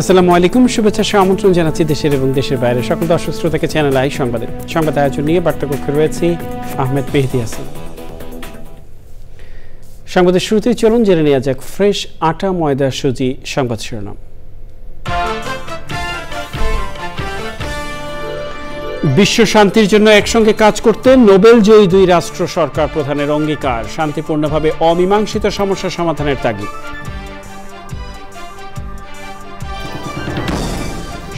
আসসালামু আলাইকুম, শুভেচ্ছা আমন্ত্রণ জানাচ্ছি দেশের এবং দেশের বাইরে সকল দর্শক শ্রোতাকে চ্যানেল আই সংবাদে। সংবাদ আয়োজন নিয়ে বার্তাকক্ষে রয়েছি আহমেদ মেহেদী হাসান। সংবাদের শুরুতেই চলুন জেনে নেওয়া যাক ফ্রেশ আটা ময়দা সুজি সংবাদ শিরোনাম। বিশ্ব শান্তির জন্য একসঙ্গে কাজ করতে নোবেল জয়ী 2 রাষ্ট্র সরকার প্রধানের অঙ্গীকার, শান্তিপূর্ণভাবে অমীমাংসিত সমস্যা সমাধানের তাগিদ।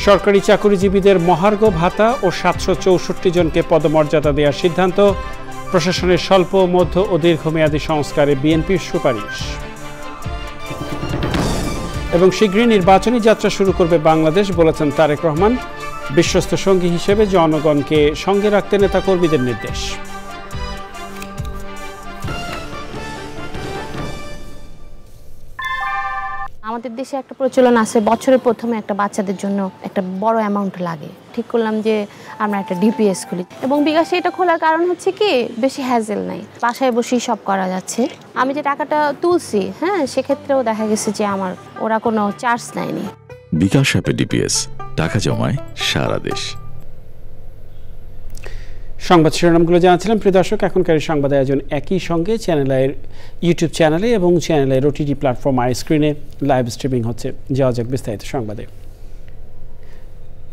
সরকারি চাকরিজীবীদের মহার্ঘ ভাতা ও 764 জনকে পদমর্যাদা দেওয়ার সিদ্ধান্ত, প্রশাসনের স্বল্প মধ্য ও দীর্ঘমেয়াদী সংস্কারে বিএনপির সুপারিশ। এবং শীঘ্রই নির্বাচনী যাত্রা শুরু করবে বাংলাদেশ বলেছেন তারেক রহমান, বিশ্বস্ত সঙ্গী হিসেবে জনগণকে সঙ্গে রাখতে নেতাকর্মীদের নির্দেশ। আমাদের দেশে একটা প্রচলন আছে, বছরের প্রথমে একটা বাচ্চাদের জন্য একটা বড় অ্যামাউন্ট লাগে। ঠিক করলাম যে আমরা একটা ডিপিএস খুলি, এবং বিকাশে এটা খোলার কারণ হচ্ছে কি বেশি হ্যাজেল নাই, বাসায় বসেই সব করা যাচ্ছে। আমি যে টাকাটা তুলছি, সেক্ষেত্রেও দেখা গেছে যে আমার ওরা কোনো চার্জ নেয়নি। বিকাশ অ্যাপে ডিপিএস, টাকা জমায় সারা দেশ। সংবাদ শিরোনামগুলো জানাচ্ছিলাম প্রিয় দর্শক। এখনকার সংবাদ আয়োজন একই সঙ্গে চ্যানেলের ইউটিউব চ্যানেলে এবং চ্যানেলের ওটিটি প্ল্যাটফর্ম আই স্ক্রিনে লাইভ স্ট্রিমিং হচ্ছে। যাওয়া যাক বিস্তারিত সংবাদে।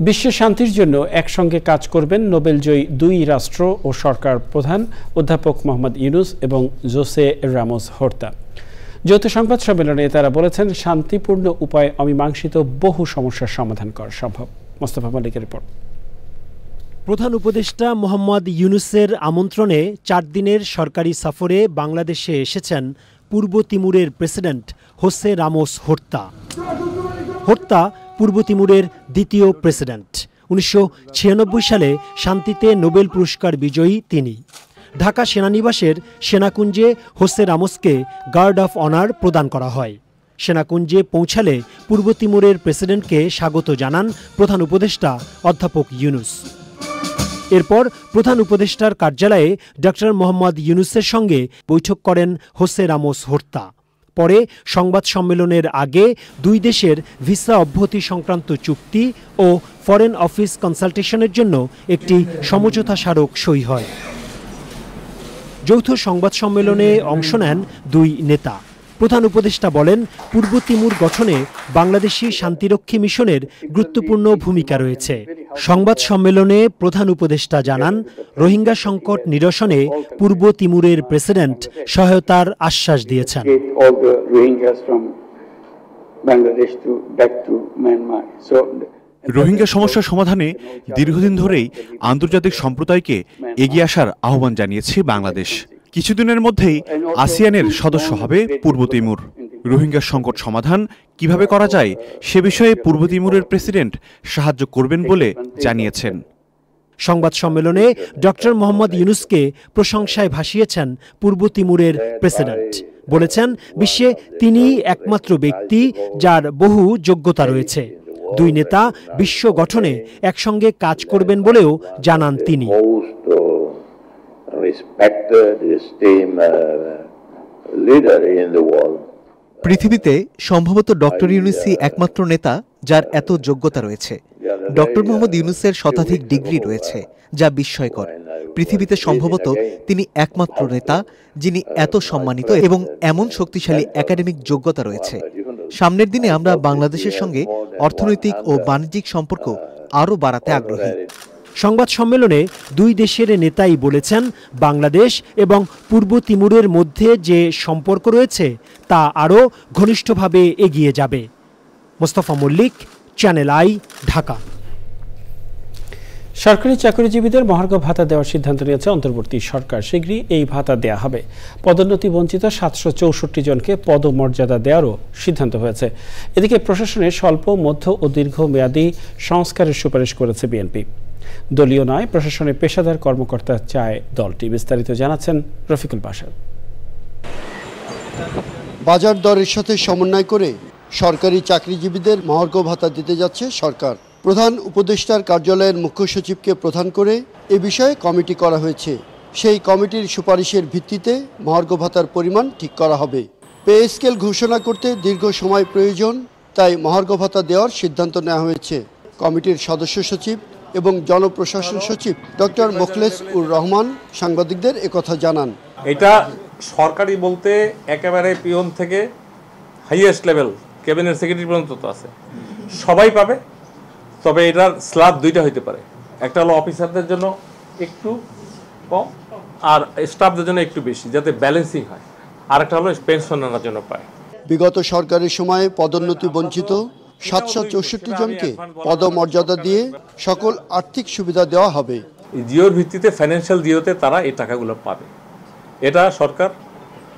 বিশ্ব শান্তির জন্য একসঙ্গে কাজ করবেন নোবেল জয়ী 2 রাষ্ট্র ও সরকার প্রধান অধ্যাপক মোহাম্মদ ইউনুস এবং জোসে রামোস হোর্তা। যৌথ সংবাদ সম্মেলনে তারা বলেছেন, শান্তিপূর্ণ উপায়ে অমীমাংসিত বহু সমস্যার সমাধান করা সম্ভব। মোস্তফা মালিকের রিপোর্ট। প্রধান উপদেষ্টা মোহাম্মদ ইউনুসের আমন্ত্রণে 4 দিনের সরকারি সফরে বাংলাদেশে এসেছেন পূর্ব তিমুরের president Jose Ramos Horta. Horta পূর্ব তিমুরের দ্বিতীয় প্রেসিডেন্ট। 1996 সালে শান্তিতে নোবেল পুরস্কার বিজয়ী তিনি। ঢাকা সেনানিবাসের সেনাকুঞ্জে হোসে রামোসকে গার্ড অফ অনার প্রদান করা হয়। সেনাকুঞ্জে পৌঁছালে পূর্ব তিমুরের প্রেসিডেন্টকে স্বাগত জানান প্রধান উপদেষ্টা অধ্যাপক ইউনুস। এরপর প্রধান উপদেষ্টার কার্যালয়ে ডক্টর মোহাম্মদ ইউনুসের সঙ্গে বৈঠক করেন হোসে রামোস হোর্তা। পরে সংবাদ সম্মেলনের আগে 2 দেশের ভিসা অব্যাহতি সংক্রান্ত চুক্তি ও ফরেন অফিস কনসালটেশনের জন্য একটি সমঝোতা স্মারক সই হয়। যৌথ সংবাদ সম্মেলনে অংশ নেন 2 নেতা। প্রধান উপদেষ্টা বলেন, পূর্ব তিমুর গঠনে বাংলাদেশি শান্তিরক্ষী মিশনের গুরুত্বপূর্ণ ভূমিকা রয়েছে। সংবাদ সম্মেলনে প্রধান উপদেষ্টা জানান, রোহিঙ্গা সংকট নিরসনে পূর্ব তিমুরের প্রেসিডেন্ট সহায়তার আশ্বাস দিয়েছেন। রোহিঙ্গা সমস্যা সমাধানে দীর্ঘদিন ধরেই আন্তর্জাতিক সম্প্রদায়কে এগিয়ে আসার আহ্বান জানিয়েছে বাংলাদেশ। কিছুদিনের মধ্যেই আসিয়ানের সদস্য হবে পূর্ব তিমুর। রোহিঙ্গা সংকট সমাধান কিভাবে করা যায় সে বিষয়ে পূর্ব তিমুরের প্রেসিডেন্ট সাহায্য করবেন বলে জানিয়েছেন। সংবাদ সম্মেলনে ডক্টর মোহাম্মদ ইউনুসকে প্রশংসায় ভাসিয়েছেন পূর্ব তিমুরের প্রেসিডেন্ট। বলেছেন, বিশ্বে তিনিই একমাত্র ব্যক্তি যার বহু যোগ্যতা রয়েছে। 2 নেতা বিশ্ব গঠনে একসঙ্গে কাজ করবেন বলেও জানান তিনি। পৃথিবীতে সম্ভবত ডক্টর ইউনুসই একমাত্র নেতা যার এত যোগ্যতা রয়েছে। ডক্টর মোহাম্মদ ইউনুসের শতাধিক ডিগ্রি রয়েছে, যা বিস্ময়কর। পৃথিবীতে সম্ভবত তিনি একমাত্র নেতা যিনি এত সম্মানিত এবং এমন শক্তিশালী একাডেমিক যোগ্যতা রয়েছে। সামনের দিনে আমরা বাংলাদেশের সঙ্গে অর্থনৈতিক ও বাণিজ্যিক সম্পর্ক আরও বাড়াতে আগ্রহী। সংবাদ সম্মেলনে 2 দেশের নেতাই বলেছেন, বাংলাদেশ এবং পূর্ব তিমুরের মধ্যে যে সম্পর্ক রয়েছে তা আরও ঘনিষ্ঠভাবে এগিয়ে যাবে। Mostafa Mallik, channel I, Dhaka. সরকারি চাকরিজীবীদের মহার্ঘ ভাতা দেওয়ার সিদ্ধান্ত নিয়েছে অন্তর্বর্তী সরকার। শীঘ্রই এই ভাতা দেয়া হবে। পদোন্নতি বঞ্চিত 764 জনকে পদমর্যাদা দেওয়ারও সিদ্ধান্ত হয়েছে। এদিকে প্রশাসনের স্বল্প, মধ্য ও দীর্ঘ মেয়াদী সংস্কারের সুপারিশ করেছে বিএনপি। দলীয় নয়, প্রশাসনের পেশাদার কর্মকর্তা চায় দলটি। বিস্তারিত জানাচ্ছেন রফিকুল বাশার। বাজার দরের সাথে সমন্বয় করে সরকারি চাকরিজীবীদের মহার্ঘ ভাতা দিতে যাচ্ছে সরকার। প্রধান উপদেষ্টার কার্যালয়ের মুখ্য সচিবকে প্রধান করে এ বিষয়ে কমিটি করা হয়েছে। সেই কমিটির সুপারিশের ভিত্তিতে মহার্ঘ ভাতার পরিমাণ ঠিক করা হবে। পে স্কেল ঘোষণা করতে দীর্ঘ সময় প্রয়োজন, তাই মহার্ঘ ভাতা দেওয়ার সিদ্ধান্ত নেওয়া হয়েছে। কমিটির সদস্য সচিব এবং জনপ্রশাসন সচিব ডক্টর মোখলেস উর রহমান সাংবাদিকদের একথা জানান। এটা সরকারি বলতে একেবারে পিয়ন থেকে হাইয়েস্ট লেভেল ক্যাবিনেট সেক্রেটারি পর্যন্ত তো আছে, সবাই পাবে। তবে এটার স্ল্যাব দুইটা হইতে পারে, একটা হলো অফিসারদের জন্য একটু কম আর স্টাফদের জন্য একটু বেশি, যাতে ব্যালেন্সিং হয়। আর একটা হলো পেনশনারদের জন্য পায়। বিগত সরকারের সময়ে পদোন্নতি বঞ্চিত 764 জনকে পদমর্যাদা দিয়ে সকল আর্থিক সুবিধা দেওয়া হবে। জিওর ভিত্তিতে ফাইন্যান্সিয়াল জিওতে তারা এই টাকাগুলো পাবে। এটা সরকার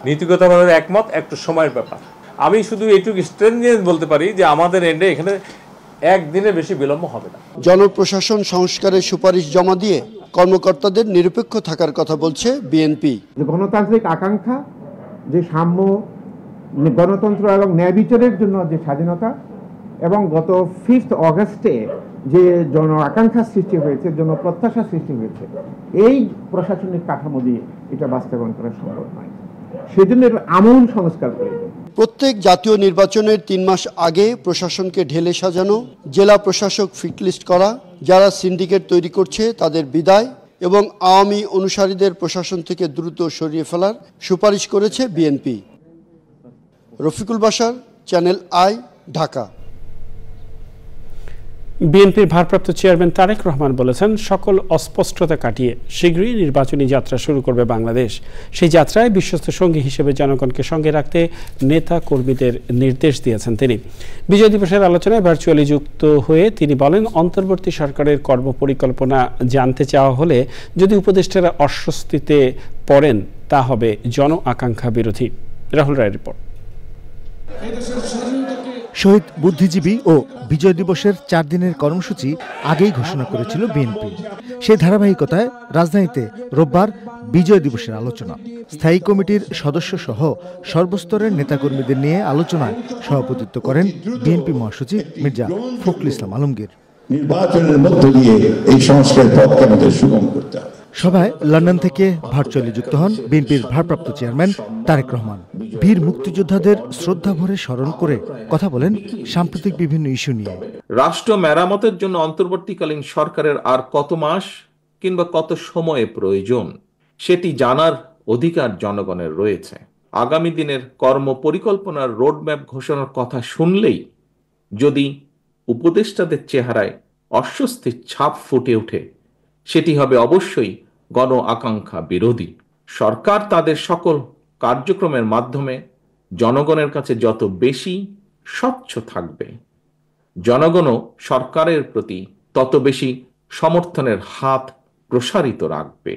নীতিগতভাবে একমত, একটু সময়ের ব্যাপার। আমি শুধু এইটুকু স্ট্রেঞ্জেন্স বলতে পারি যে আমাদের এন্ডে এখানে একদিনে বেশি বিলম্ব হবে না। জনপ্রশাসন সংস্কারের সুপারিশ জমা দিয়ে কর্মকর্তাদের নিরপেক্ষ থাকার কথা বলছে বিএনপি। গণতান্ত্রিক আকাঙ্ক্ষা, যে সাম্য, গণতন্ত্র এবং ন্যায় বিচারের জন্য যে স্বাধীনতা, এবং গত 5 অগস্টে যে জন আকাঙ্ক্ষা সৃষ্টি হয়েছে, জন প্রত্যাশা সৃষ্টি হয়েছে, এই প্রশাসনিক কাঠামো দিয়ে এটা বাস্তবায়ন করা সম্ভব নয়। সেজন্য আমূল সংস্কার প্রয়োজন। প্রত্যেক জাতীয় নির্বাচনের 3 মাস আগে প্রশাসনকে ঢেলে সাজানো, জেলা প্রশাসক ফিটলিস্ট করা, যারা সিন্ডিকেট তৈরি করছে তাদের বিদায় এবং আওয়ামী অনুসারীদের প্রশাসন থেকে দ্রুত সরিয়ে ফেলার সুপারিশ করেছে BNP. Rafiqul Bashar, channel I, Dhaka. বিএনপির ভারপ্রাপ্ত চেয়ারম্যান তারেক রহমান বলেছেন, সকল অস্পষ্টতা কাটিয়ে শীঘ্রই নির্বাচনী যাত্রা শুরু করবে বাংলাদেশ। সেই যাত্রায় বিশ্বস্ত সঙ্গী হিসেবে জনগণকে সঙ্গে রাখতে নেতা কর্মীদের নির্দেশ দিয়েছেন তিনি। বিজয় দিবসের আলোচনায় ভার্চুয়ালি যুক্ত হয়ে তিনি বলেন, অন্তর্বর্তী সরকারের কর্মপরিকল্পনা জানতে চাওয়া হলে যদি উপদেষ্টারা অস্বস্তিতে পড়েন তা হবে জন আকাঙ্ক্ষা বিরোধী। রাহুল রায়ের রিপোর্ট। শহীদ বুদ্ধিজীবী ও বিজয় দিবসের 4 দিনের কর্মসূচি আগেই ঘোষণা করেছিল বিএনপি। সেই ধারাবাহিকতায় রাজধানীতে রোববার বিজয় দিবসের আলোচনা। স্থায়ী কমিটির সদস্য সহ সর্বস্তরের নেতাকর্মীদের নিয়ে আলোচনায় সভাপতিত্ব করেন বিএনপি মহাসচিব মির্জা ফখরুল ইসলাম আলমগীর। নির্বাচনের মধ্য দিয়ে এই সংস্কারের পথকে আমাদের সুগম করতে হবে। সভায় লন্ডন থেকে ভার্চুয়ালি যুক্ত হন বিএনপির ভারপ্রাপ্ত চেয়ারম্যান তারেক রহমান। বীর মুক্তিযোদ্ধাদের শ্রদ্ধা ভরে স্মরণ করে কথা বলেন সাম্প্রতিক বিভিন্ন ইস্যু নিয়ে। রাষ্ট্র মেরামতের জন্য অন্তর্বর্তীকালীন সরকারের আর কত মাস কিংবা কত সময়ে প্রয়োজন সেটি জানার অধিকার জনগণের রয়েছে। আগামী দিনের কর্ম পরিকল্পনার রোডম্যাপ ঘোষণার কথা শুনলেই যদি উপদেষ্টাদের চেহারায় অস্বস্তির ছাপ ফুটে ওঠে, সেটি হবে অবশ্যই গণ আকাঙ্ক্ষা বিরোধী। সরকার তাদের সকল কার্যক্রমের মাধ্যমে জনগণের কাছে যত বেশি স্বচ্ছ থাকবে, জনগণও সরকারের প্রতি তত বেশি সমর্থনের হাত প্রসারিত রাখবে।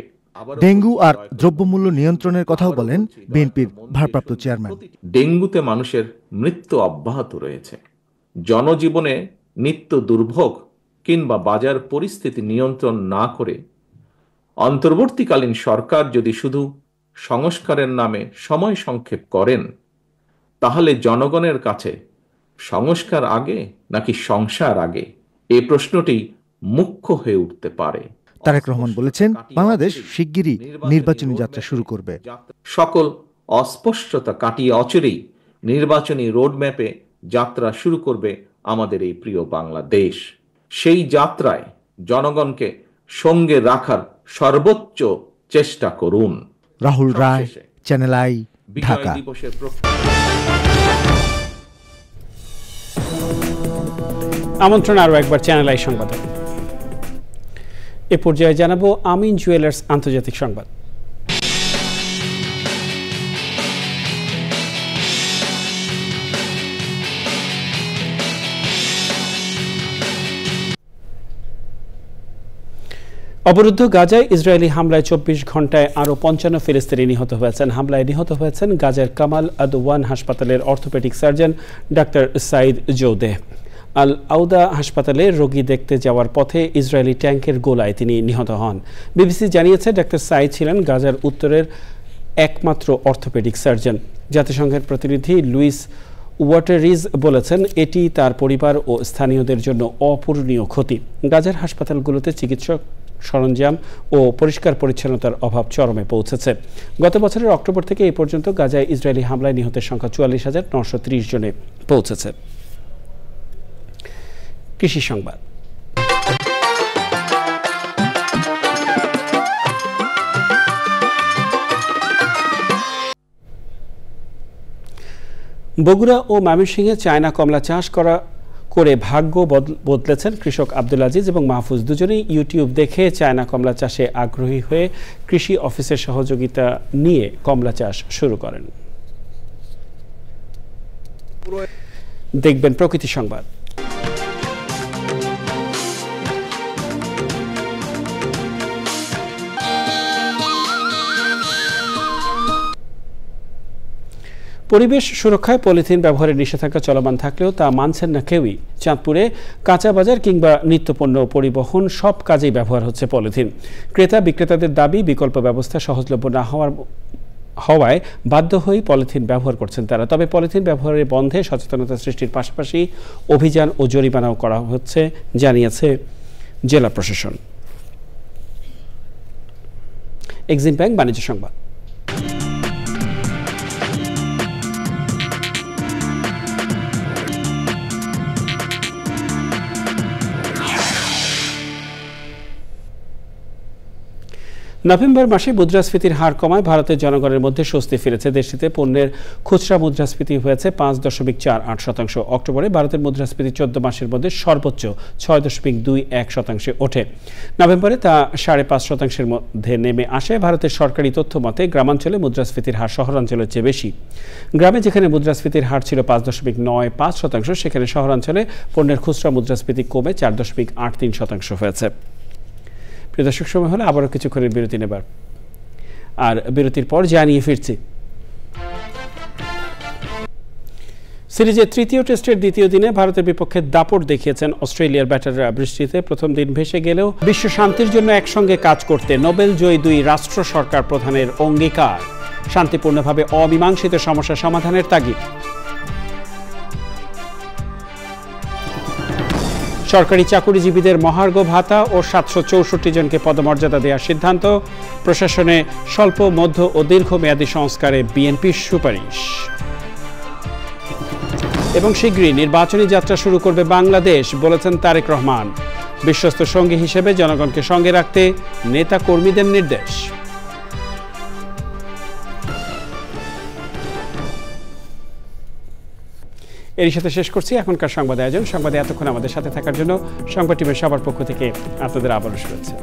ডেঙ্গু আর দ্রব্যমূল্য নিয়ন্ত্রণের কথাও বলেন বিএনপির ভারপ্রাপ্ত চেয়ারম্যান। ডেঙ্গুতে মানুষের মৃত্যু অব্যাহত রয়েছে। জনজীবনে নিত্য দুর্ভোগ কিংবা বাজার পরিস্থিতি নিয়ন্ত্রণ না করে অন্তর্বর্তীকালীন সরকার যদি শুধু সংস্কারের নামে সময় সংক্ষেপ করেন, তাহলে জনগণের কাছে সংস্কার আগে নাকি সংসার আগে, এই প্রশ্নটি মুখ্য হয়ে উঠতে পারে। তারেক রহমান বলেছেন, বাংলাদেশ শিগগিরই নির্বাচনী যাত্রা শুরু করবে। সকল অস্পষ্টতা কাটিয়ে অচিরেই নির্বাচনী রোডম্যাপে যাত্রা শুরু করবে আমাদের এই প্রিয় বাংলাদেশ। সেই যাত্রায় জনগণকে সঙ্গে রাখার সর্বোচ্চ চেষ্টা করুন। রাহুল রায়, চ্যানেল আই, ঢাকা। আমন্ত্রণ আরও একবার চ্যানেল আই সংবাদে। এ পর্যায়ে জানাবো আমিন জুয়েলার্স আন্তর্জাতিক সংবাদ। অবরুদ্ধ গাজায় ইসরায়েলি হামলায় 24 ঘন্টায় আরও 55 ফিলিস্তিনি নিহত হয়েছেন। হামলায় নিহত হয়েছেন গাজার কামাল আদওয়ান হাসপাতালের অর্থোপেডিক সার্জন ডাক্তার সাইদ জৌদেহ। আল আউদা হাসপাতালে রোগী দেখতে যাওয়ার পথে ইসরায়েলি ট্যাঙ্কের গোলায় তিনি নিহত হন। বিবিসি জানিয়েছে ডাক্তার সাইদ ছিলেন গাজার উত্তরের একমাত্র অর্থোপেডিক সার্জন। জাতিসংঘের প্রতিনিধি লুইস ওয়াটারিজ বলেছেন এটি তার পরিবার ও স্থানীয়দের জন্য অপূরণীয় ক্ষতি। গাজার হাসপাতালগুলোতে চিকিৎসক সরঞ্জাম ও পরিষ্কার পরিচ্ছন্নতার অভাব চরমে পৌঁছেছে। গত বছরের অক্টোবর থেকে এই পর্যন্ত গাজায় ইসরায়েলি হামলায় নিহতের সংখ্যা 44,930 জনে পৌঁছেছে। কৃষি সংবাদ। বগুড়া ও ময়মনসিংহে চায়না কমলা চাষ করে ভাগ্য বদলেছেন কৃষক আব্দুল আজিজ এবং মাহফুজ। দুজনেই ইউটিউব দেখে চায়না কমলা চাষে আগ্রহী হয়ে কৃষি অফিসের সহযোগিতা নিয়ে কমলা চাষ শুরু করেন। দেখবেন প্রকৃতি সংবাদ। পরিবেশ সুরক্ষায় পলিথিন ব্যবহারের নিষেধাজ্ঞা চলমান থাকলেও তা মানছেন না কেউই। চাঁদপুরে কাঁচা বাজার কিংবা নিত্যপণ্য পরিবহন সব কাজেই ব্যবহার হচ্ছে পলিথিন। ক্রেতা বিক্রেতাদের দাবি বিকল্প ব্যবস্থা সহজলভ্য না হওয়ায় বাধ্য হয়েই পলিথিন ব্যবহার করছেন তারা। তবে পলিথিন ব্যবহারের বন্ধে সচেতনতা সৃষ্টির পাশাপাশি অভিযান ও জরিমানাও করা হচ্ছে জানিয়েছে জেলা প্রশাসন। এক্সিম ব্যাংক বাণিজ্য সংবাদ। নভেম্বর মাসে মুদ্রাস্ফীতির হার কমায় ভারতের জনগণের মধ্যে স্বস্তি ফিরেছে। দেশটিতে পণ্যের খুচরা মুদ্রাস্ফীতি হয়েছে 5.48%। অক্টোবরে ভারতের মুদ্রাস্ফীতি 14 মাসের মধ্যে সর্বোচ্চ 6.21% ওঠে। নভেম্বরে তা 5.5%-এর মধ্যে নেমে আসে। ভারতের সরকারি তথ্য মতে গ্রামাঞ্চলে মুদ্রাস্ফীতির হার শহরাঞ্চলের চেয়ে বেশি। গ্রামে যেখানে মুদ্রাস্ফীতির হার ছিল 5.95%, সেখানে শহরাঞ্চলে পণ্যের খুচরা মুদ্রাস্ফীতি কমে 4.83% হয়েছে। প্রিয় দর্শক, সময় হলে আবারও কিছুক্ষণের বিরতি নেবার, আর বিরতির পর জানিয়ে ফিরছি। সিরিজের তৃতীয় টেস্টের দ্বিতীয় দিনে ভারতের বিপক্ষে দাপট দেখিয়েছেন অস্ট্রেলিয়ার ব্যাটাররা। বৃষ্টিতে প্রথম দিন ভেসে গেলেও বিশ্ব শান্তির জন্য একসঙ্গে কাজ করতে নোবেল জয়ী 2 রাষ্ট্র সরকার প্রধানের অঙ্গীকার। শান্তিপূর্ণভাবে অমীমাংসিত সমস্যা সমাধানের তাগিদ। সরকারি চাকুরিজীবীদের মহার্ঘ ভাতা ও 764 জনকে পদমর্যাদা দেওয়ার সিদ্ধান্ত। প্রশাসনে স্বল্প, মধ্য ও দীর্ঘমেয়াদী সংস্কারে বিএনপির সুপারিশ। এবং শীঘ্রই নির্বাচনী যাত্রা শুরু করবে বাংলাদেশ, বলেছেন তারেক রহমান। বিশ্বস্ত সঙ্গী হিসেবে জনগণকে সঙ্গে রাখতে নেতা কর্মীদের নির্দেশ। এর সাথে শেষ করছি এখনকার সংবাদ আয়োজন। সংবাদে এতক্ষণ আমাদের সাথে থাকার জন্য সংবাদ টিমের সবার পক্ষ থেকে আপনাদের আবারও শুভেচ্ছা।